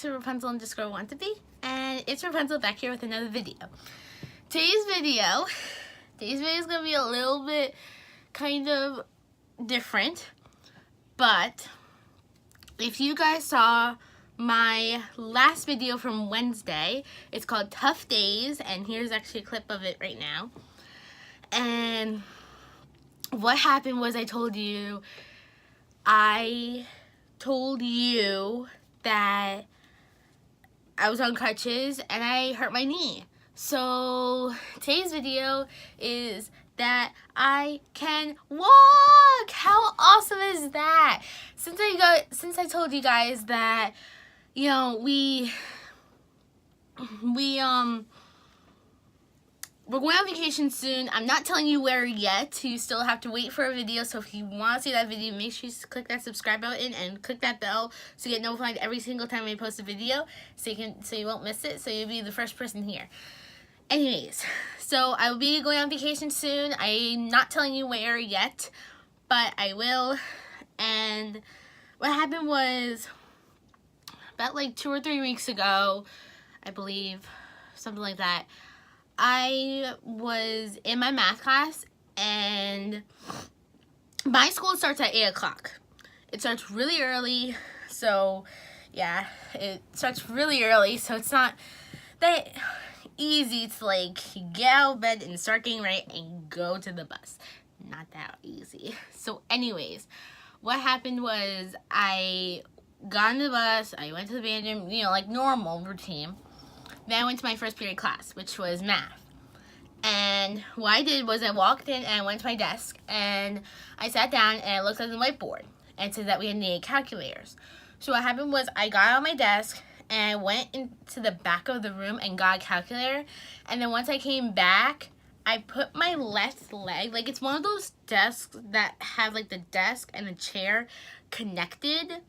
to Rapunzel and Just Girl Want to Be, and it's Rapunzel back here with another video. Today's video is going to be a little bit kind of different, but if you guys saw my last video from Wednesday, it's called Tough Days, and here's actually a clip of it right now. And what happened was I told you that I was on crutches and I hurt my knee. So today's video is that I can walk. How awesome is that? Since I told you guys that, you know, we're going on vacation soon. I'm not telling you where yet. You still have to wait for a video. So if you want to see that video, make sure you click that subscribe button and click that bell so you get notified every single time I post a video, so you won't miss it. So you'll be the first person here. Anyways, so I will be going on vacation soon. I'm not telling you where yet, but I will. And what happened was about like 2 or 3 weeks ago, I believe, something like that. I was in my math class, and my school starts at 8 o'clock. It starts really early, so yeah, it starts really early, so it's not that easy to like get out of bed and start getting ready and go to the bus. Not that easy. So anyways, what happened was I got on the bus, I went to the bathroom, you know, like normal routine. Then I went to my first period class, which was math. And what I did was I walked in and I went to my desk and I sat down and I looked at the whiteboard and it said that we needed calculators. So what happened was I got on my desk and I went into the back of the room and got a calculator. And then once I came back, I put my left leg, like it's one of those desks that have like the desk and the chair connected.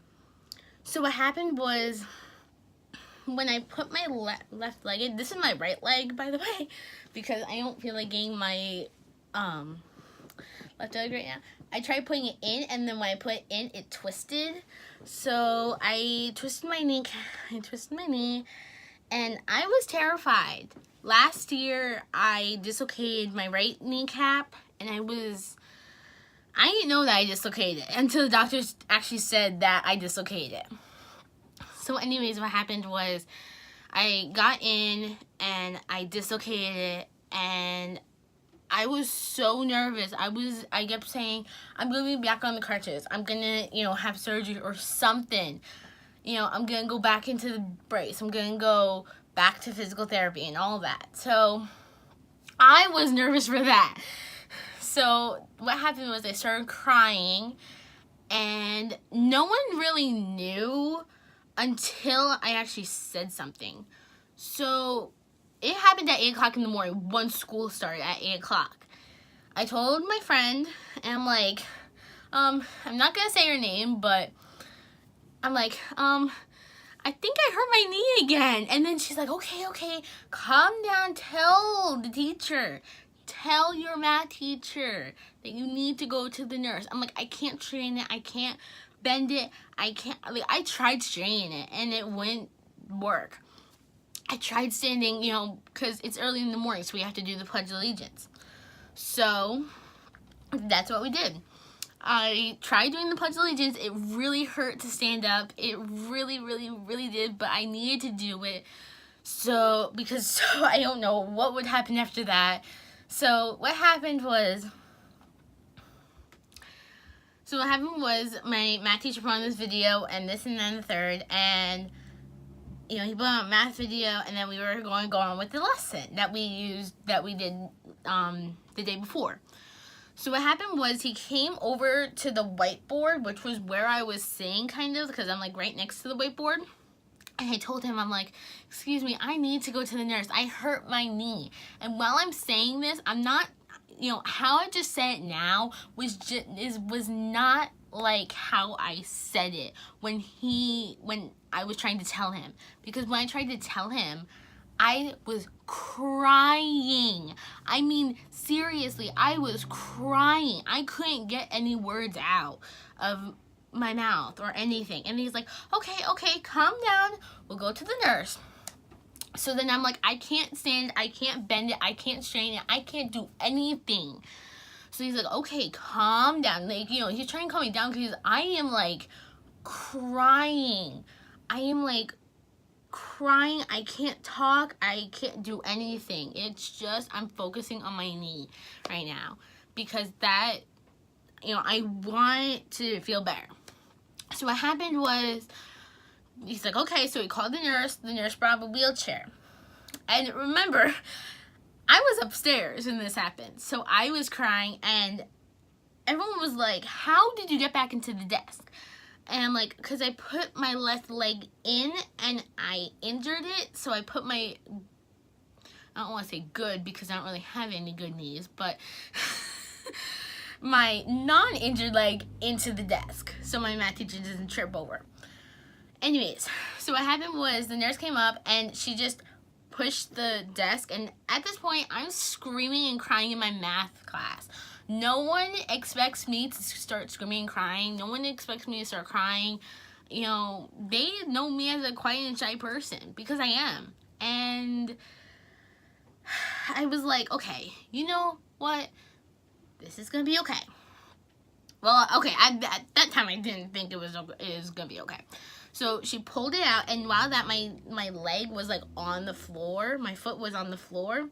So what happened was, when I put my left leg in, this is my right leg, by the way, because I don't feel like getting my left leg right now. I tried putting it in, and then when I put it in, it twisted. So I twisted my knee, and I was terrified. Last year, I dislocated my right kneecap, and I didn't know that I dislocated it until the doctors actually said that I dislocated it. So anyways, what happened was I got in and I dislocated it, and I was so nervous. I kept saying, I'm going to be back on the crutches. I'm going to, you know, have surgery or something. You know, I'm going to go back into the brace. I'm going to go back to physical therapy and all that. So I was nervous for that. So what happened was I started crying, and no one really knew until I actually said something. So it happened at 8 o'clock in the morning when school started at 8 o'clock. I told my friend, and I'm like, I'm not gonna say her name, but I'm like, I think I hurt my knee again. And then she's like, okay, calm down, tell the teacher. Tell your math teacher that you need to go to the nurse. I'm like, I can't strain it, I can't bend it, I tried straightening it and it wouldn't work. I tried standing, you know, because it's early in the morning, so we have to do the Pledge of Allegiance. So that's what we did. I tried doing the Pledge of Allegiance. It really hurt to stand up. It really, really, really did, but I needed to do it. So I don't know what would happen after that. So what happened was my math teacher put on this video and this and then the third, and you know, he put on a math video, and then we were going to go on with the lesson that we did the day before. So what happened was he came over to the whiteboard, which was where I was sitting kind of, because I'm like right next to the whiteboard. And I told him, I'm like, excuse me, I need to go to the nurse. I hurt my knee. And while I'm saying this, I'm not, you know, how I just said it now was not like how I said it when I was trying to tell him. Because when I tried to tell him, I was crying. I mean, seriously, I was crying. I couldn't get any words out of my mouth or anything. And he's like, okay, calm down. We'll go to the nurse. So then I'm like, I can't stand, I can't bend it, I can't strain it, I can't do anything. So he's like, okay, calm down. Like, you know, he's trying to calm me down because I am like crying. I am like crying. I can't talk. I can't do anything. It's just, I'm focusing on my knee right now because that, you know, I want to feel better. So what happened was, he's like, okay, so he called the nurse brought a wheelchair. And remember, I was upstairs when this happened, so I was crying, and everyone was like, how did you get back into the desk? And I'm like, because I put my left leg in, and I injured it, so I put my, I don't want to say good, because I don't really have any good knees, but my non-injured leg into the desk, so my math teacher doesn't trip over. Anyways, so what happened was the nurse came up, and she just pushed the desk, and at this point I'm screaming and crying in my math class. No one expects me to start screaming and crying. No one expects me to start crying. You know, they know me as a quiet and shy person because I am. And I was like, okay, you know what? This is gonna be okay. Well, okay, at that time I didn't think it was gonna be okay. So she pulled it out, and while that my leg was like on the floor, my foot was on the floor,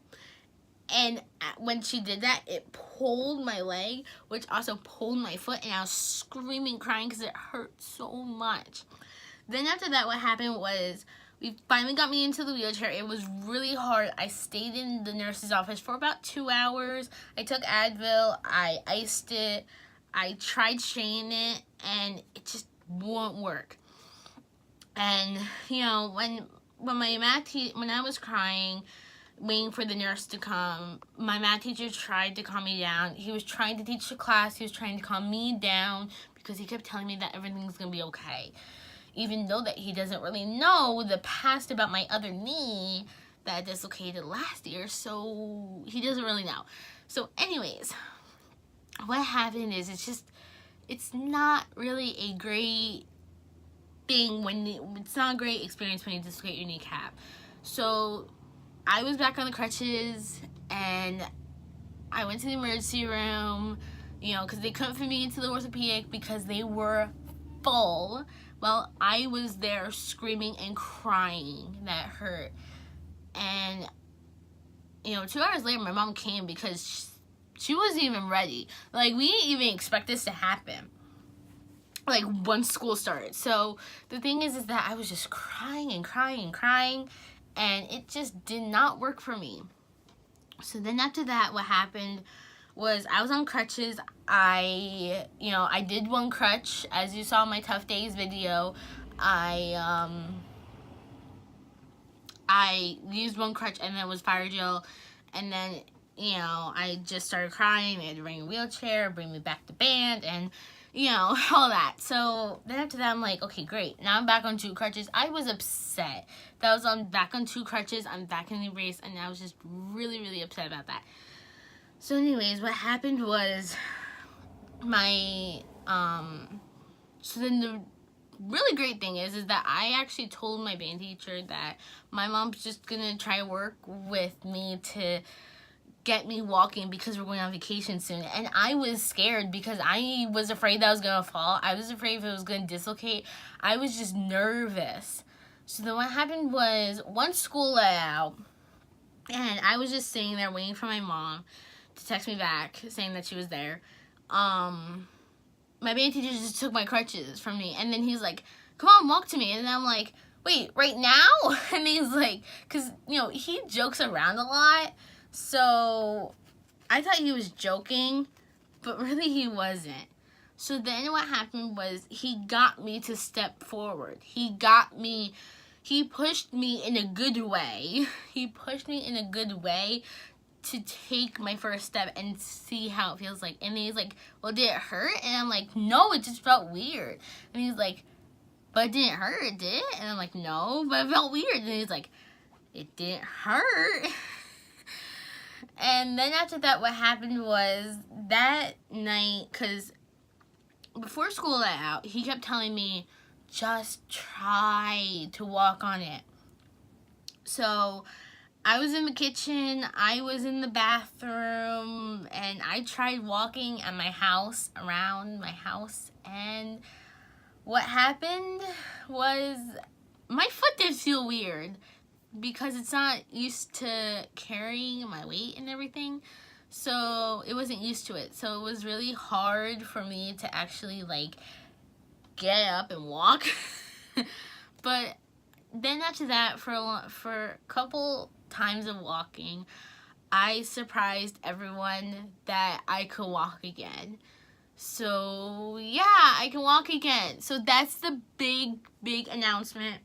and when she did that, it pulled my leg, which also pulled my foot, and I was screaming, crying because it hurt so much. Then after that, what happened was we finally got me into the wheelchair. It was really hard. I stayed in the nurse's office for about 2 hours. I took Advil, I iced it, I tried straining it, and it just won't work. And, you know, when I was crying, waiting for the nurse to come, my math teacher tried to calm me down. He was trying to teach the class. He was trying to calm me down because he kept telling me that everything's going to be okay. Even though that he doesn't really know the past about my other knee that I dislocated last year, so he doesn't really know. So anyways, what happened is it's not really a great thing it's not a great experience when you dislocate your kneecap. So I was back on the crutches, and I went to the emergency room, you know, because they couldn't fit me into the orthopedic because they were full. Well, I was there screaming and crying. That hurt. And, you know, 2 hours later, my mom came because she wasn't even ready. Like, we didn't even expect this to happen, like, once school started. So the thing is that I was just crying and crying and crying, and it just did not work for me. So then after that, what happened was I was on crutches. I did one crutch, as you saw in my Tough Days video. I used one crutch, and then it was fire gel, and then, you know, I just started crying. They had to bring a wheelchair, bring me back to band, and, you know, all that. So then after that, I'm like, okay, great. Now I'm back on 2 crutches. I was upset that I was back on 2 crutches. I'm back in the race, and I was just really, really upset about that. So anyways, what happened was so then the really great thing is that I actually told my band teacher that my mom's just gonna try to work with me to get me walking because we're going on vacation soon. And I was scared because I was afraid that I was gonna fall. I was afraid if it was gonna dislocate. I was just nervous. So then what happened was, once school let out, and I was just sitting there waiting for my mom to text me back saying that she was there, my band teacher just took my crutches from me, and then he's like, come on, walk to me. And I'm like, wait, right now? And he's like, because, you know, he jokes around a lot, so I thought he was joking, but really he wasn't. So then what happened was he got me to step forward. He pushed me in a good way. He pushed me in a good way to take my first step and see how it feels like. And he's like, well, did it hurt? And I'm like, no, it just felt weird. And he's like, but it didn't hurt, did it? And I'm like, no, but it felt weird. And he's like, it didn't hurt. And then after that, what happened was that night, because before school let out, he kept telling me, just try to walk on it. So I was in the kitchen, I was in the bathroom, and I tried walking at my house, around my house, and what happened was my foot did feel weird because it's not used to carrying my weight and everything. So it wasn't used to it. So it was really hard for me to actually like get up and walk. But then after that, for a couple times of walking, I surprised everyone that I could walk again. So yeah, I can walk again. So that's the big announcement.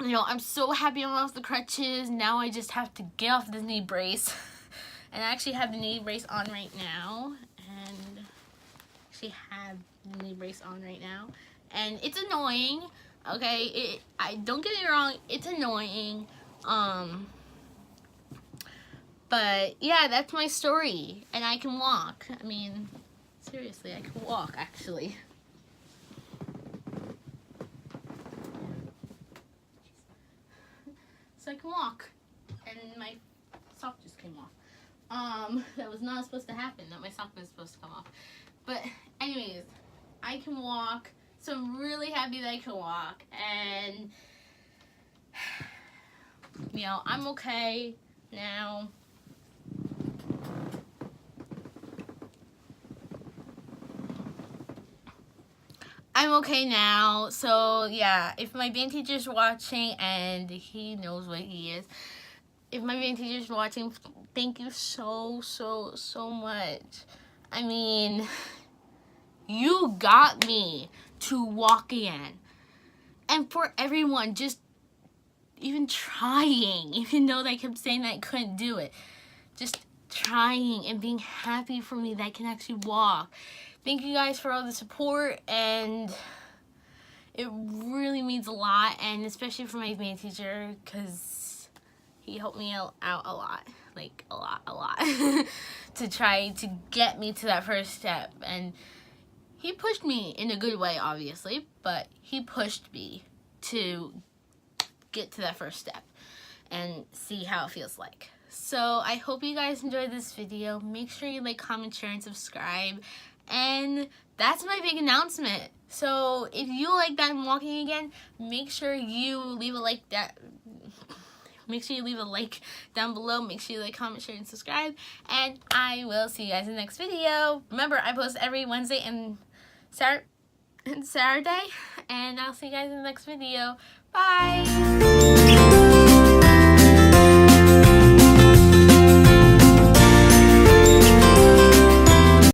You know, I'm so happy I'm off the crutches. Now I just have to get off this knee brace. And I actually have the knee brace on right now. And And it's annoying. Okay, I don't get me wrong, it's annoying. But yeah, that's my story. And I can walk. I mean, seriously, I can walk actually. So I can walk. And my sock just came off. That was not supposed to happen, that my sock was supposed to come off. But anyways, I can walk. So I'm really happy that I can walk, and you know, I'm okay now. I'm okay now. So yeah, if my band teacher's watching, and he knows what he is, if my band teacher's watching, thank you so much. I mean, you got me to walk again. And for everyone just even trying, even though they kept saying that I couldn't do it, just trying and being happy for me that I can actually walk. Thank you guys for all the support, and it really means a lot, and especially for my band teacher, because he helped me out a lot, like a lot to try to get me to that first step. And he pushed me in a good way, obviously, but he pushed me to get to that first step and see how it feels like. So I hope you guys enjoyed this video. Make sure you like, comment, share, and subscribe. And that's my big announcement. So if you like that I'm walking again, make sure you leave a like down below. Make sure you like, comment, share, and subscribe. And I will see you guys in the next video. Remember, I post every Wednesday and Saturday. And I'll see you guys in the next video. Bye!